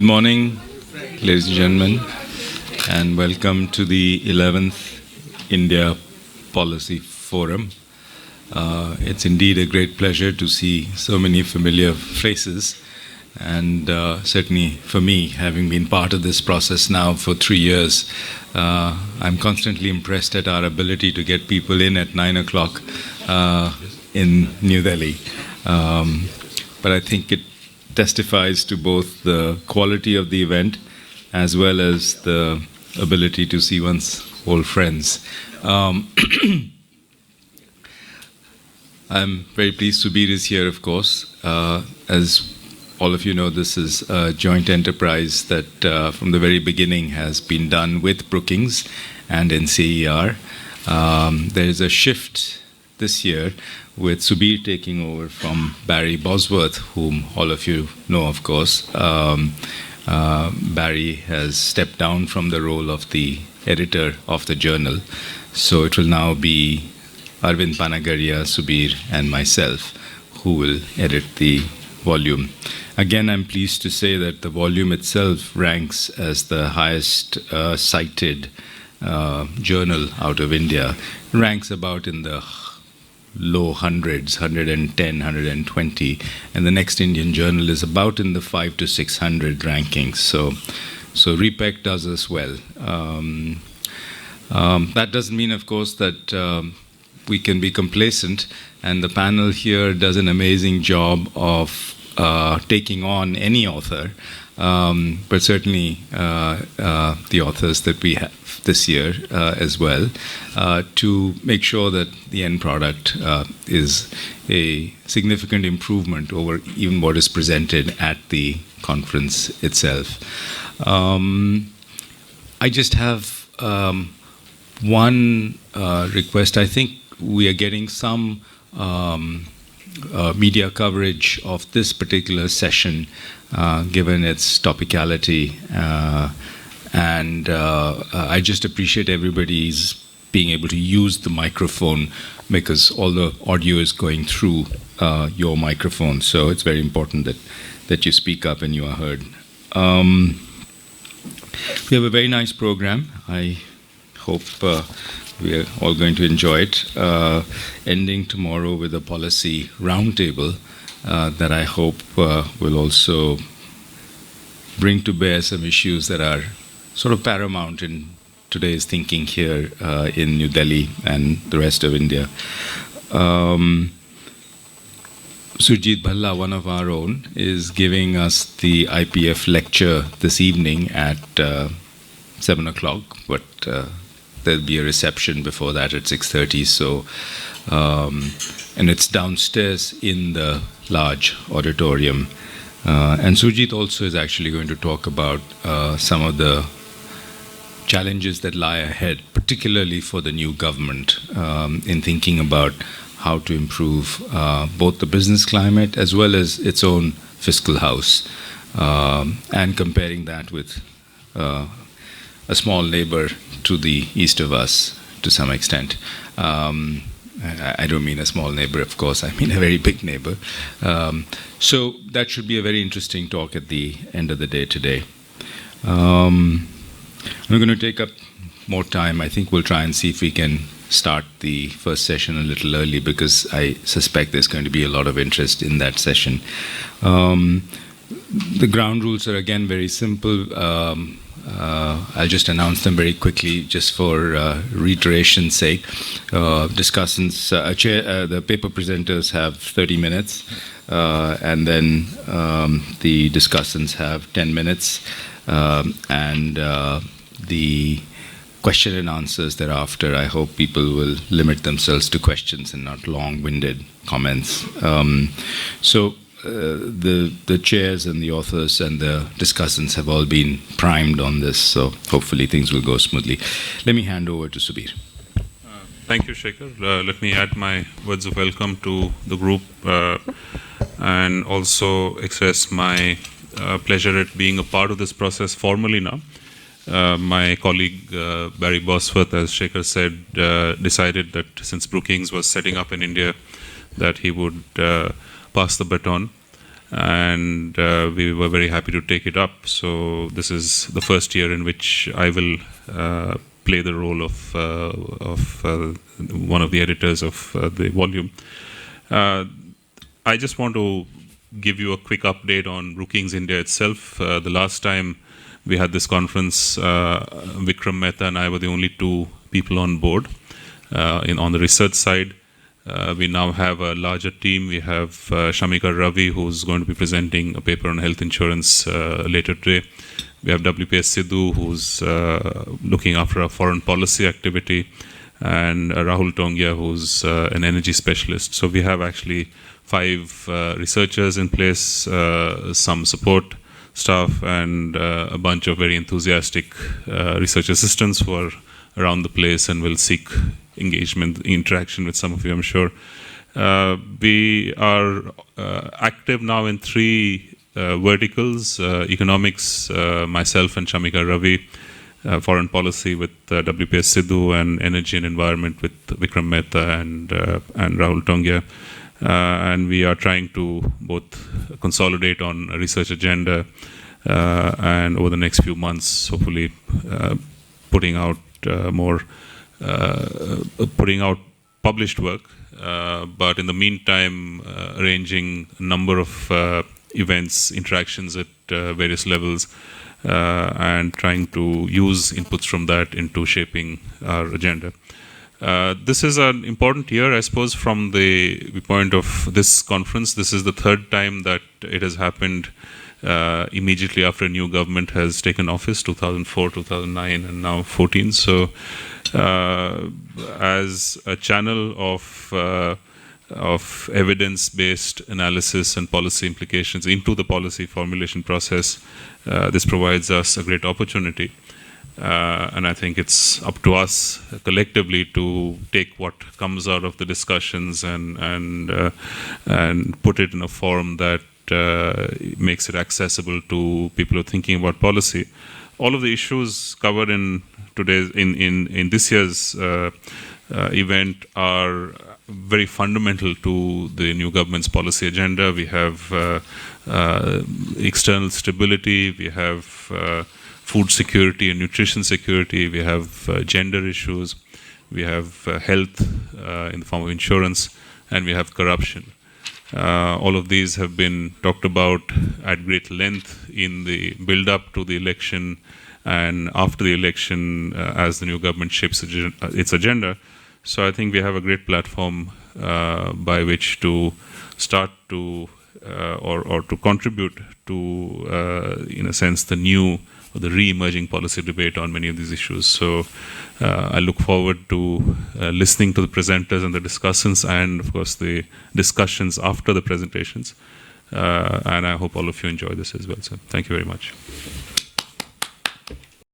Good morning, ladies and gentlemen, and welcome to the 11th India Policy Forum. It's indeed a great pleasure to see so many familiar faces, and certainly for me, having been part of this process now for 3 years, I'm constantly impressed at our ability to get people in at 9 o'clock in New Delhi. But I think it testifies to both the quality of the event as well as the ability to see one's old friends. I'm very pleased Subir is here, of course. As all of you know, this is a joint enterprise that from the very beginning has been done with Brookings and NCAER. There is a shift this year with Subir taking over from Barry Bosworth, whom all of you know, of course. Barry has stepped down from the role of the editor of the journal. So it will now be Arvind Panagaria, Subir, and myself who will edit the volume. Again, I'm pleased to say that the volume itself ranks as the highest cited journal out of India. It ranks about in the low hundreds, 110, 120, and the next Indian journal is about in the 500 to 600 rankings. So REPEC does us well. That doesn't mean, of course, that we can be complacent, and the panel here does an amazing job of taking on any author, but certainly the authors that we have this year as well, to make sure that the end product is a significant improvement over even what is presented at the conference itself. I just have one request. I think we are getting some media coverage of this particular session, given its topicality, and I just appreciate everybody's being able to use the microphone, because all the audio is going through your microphone, so it's very important that you speak up and you are heard. We have a very nice program. I hope we are all going to enjoy it, ending tomorrow with a policy roundtable that I hope will also bring to bear some issues that are sort of paramount in today's thinking here in New Delhi and the rest of India. Surjit Bhalla, one of our own, is giving us the IPF lecture this evening at 7 o'clock, but there'll be a reception before that at 6:30. So, and it's downstairs in the large auditorium. And Surjit also is actually going to talk about some of the challenges that lie ahead, particularly for the new government, in thinking about how to improve both the business climate as well as its own fiscal house, and comparing that with a small neighbor to the east of us to some extent. I don't mean a small neighbor, of course, I mean a very big neighbor. So that should be a very interesting talk at the end of the day today. I'm going to take up more time. I think we'll try and see if we can start the first session a little early, because I suspect there's going to be a lot of interest in that session. The ground rules are again very simple. I'll just announce them very quickly, just for reiteration's sake. Discussants, the paper presenters have 30 minutes, and then the discussants have 10 minutes, and the question and answers thereafter, I hope people will limit themselves to questions and not long-winded comments. So the chairs and the authors and the discussants have all been primed on this, so hopefully things will go smoothly. Let me hand over to Subir. Thank you, Shekhar. Let me add my words of welcome to the group, and also express my pleasure at being a part of this process formally now. My colleague Barry Bosworth, as Shekhar said, decided that since Brookings was setting up in India, that he would pass the baton. and we were very happy to take it up. So this is the first year in which I will play the role of one of the editors of the volume. I just want to give you a quick update on Brookings India itself. The last time we had this conference, Vikram Mehta and I were the only two people on board on the research side. We now have a larger team. We have Shamika Ravi, who's going to be presenting a paper on health insurance later today. We have WPS Sidhu, who's looking after our foreign policy activity, and Rahul Tongia, who's an energy specialist. So we have actually 5 researchers in place, some support staff, and a bunch of very enthusiastic research assistants who are around the place and will seek engagement, interaction with some of you, I'm sure. We are active now in 3 verticals: economics, myself and Shamika Ravi, foreign policy with WPS Sidhu, and energy and environment with Vikram Mehta and Rahul Tongia. And we are trying to both consolidate on a research agenda and over the next few months, hopefully putting out putting out published work. But in the meantime, arranging a number of events, interactions at various levels, and trying to use inputs from that into shaping our agenda. This is an important year, I suppose, from the point of this conference. This is the 3rd time that it has happened immediately after a new government has taken office, 2004, 2009, and now 14. So as a channel of evidence-based analysis and policy implications into the policy formulation process, this provides us a great opportunity. And I think it's up to us collectively to take what comes out of the discussions and put it in a form that makes it accessible to people who are thinking about policy. All of the issues covered in today's in this year's event are very fundamental to the new government's policy agenda. We have external stability. We have food security and nutrition security. We have gender issues. We have health in the form of insurance, and we have corruption. All of these have been talked about at great length in the build-up to the election and after the election as the new government shapes its agenda. So I think we have a great platform by which to start to or to contribute to, in a sense, the new or the re-emerging policy debate on many of these issues. So I look forward to listening to the presenters and the discussants, and of course the discussions after the presentations. And I hope all of you enjoy this as well. So thank you very much.